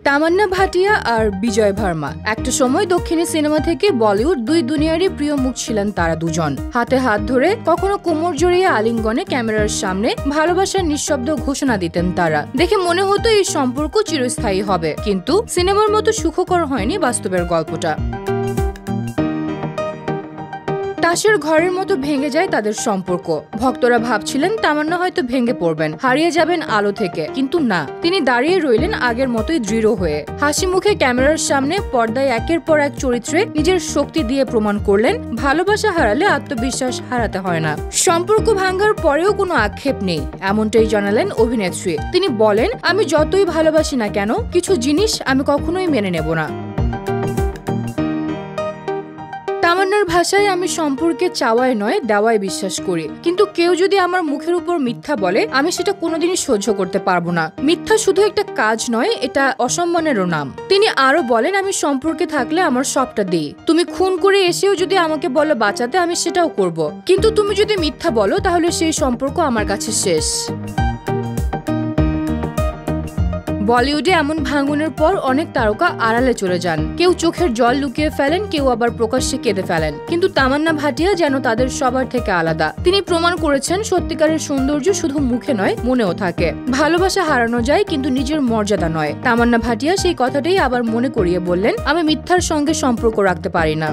তামান্না ভাটিয়া আর বিজয় ভার্মা একটা সময় দক্ষিণী সিনেমা থেকে বলিউড দুই দুনিয়ারই প্রিয় মুখ ছিলেন তারা দুজন। হাতে হাত ধরে কখনো কোমর জড়িয়ে আলিঙ্গনে ক্যামেরার সামনে ভালোবাসার নিঃশব্দ ঘোষণা দিতেন তারা। দেখে মনে হতো এই সম্পর্ক চিরস্থায়ী হবে, কিন্তু সিনেমার মতো সুখকর হয়নি বাস্তবের গল্পটা। তাসের ঘরের মতো ভেঙে যায় তাদের সম্পর্ক। ভক্তরা ভাবছিলেন তামান্না হয়তো ভেঙে পড়বেন, হারিয়ে যাবেন আলো থেকে, কিন্তু না, তিনি দাঁড়িয়ে রইলেন আগের মতোই দৃঢ় হয়ে। হাসি মুখে ক্যামেরার সামনে পর্দায় একের পর এক চরিত্রে নিজের শক্তি দিয়ে প্রমাণ করলেন ভালোবাসা হারালে আত্মবিশ্বাস হারাতে হয় না। সম্পর্ক ভাঙার পরেও কোনো আক্ষেপ নেই, এমনটাই জানালেন অভিনেত্রী। তিনি বলেন, আমি যতই ভালোবাসি না কেন, কিছু জিনিস আমি কখনোই মেনে নেব না। তামান্নার ভাষায়, আমি সম্পর্কে চাওয়ায় নয় দেওয়ায় বিশ্বাস করি, কিন্তু কেউ যদি আমার মুখের উপর মিথ্যা বলে আমি সেটা কোনোদিনই সহ্য করতে পারবো না। মিথ্যা শুধু একটা কাজ নয়, এটা অসম্মানেরও নাম। তিনি আরো বলেন, আমি সম্পর্কে থাকলে আমার সবটা দিই। তুমি খুন করে এসেও যদি আমাকে বলো বাঁচাতে, আমি সেটাও করব, কিন্তু তুমি যদি মিথ্যা বলো তাহলে সেই সম্পর্ক আমার কাছে শেষ। বলিউডে এমন ভাঙনের পর অনেক তারকা আড়ালে চলে যান, কেউ চোখের জল লুকিয়ে ফেলেন, কেউ আবার প্রকাশ্যে কেঁদে ফেলেন, কিন্তু তামান্না ভাটিয়া যেন তাদের সবার থেকে আলাদা। তিনি প্রমাণ করেছেন সত্যিকারের সৌন্দর্য শুধু মুখে নয়, মনেও থাকে। ভালোবাসা হারানো যায়, কিন্তু নিজের মর্যাদা নয়। তামান্না ভাটিয়া সেই কথাটাই আবার মনে করিয়ে বললেন, আমি মিথ্যার সঙ্গে সম্পর্ক রাখতে পারি না।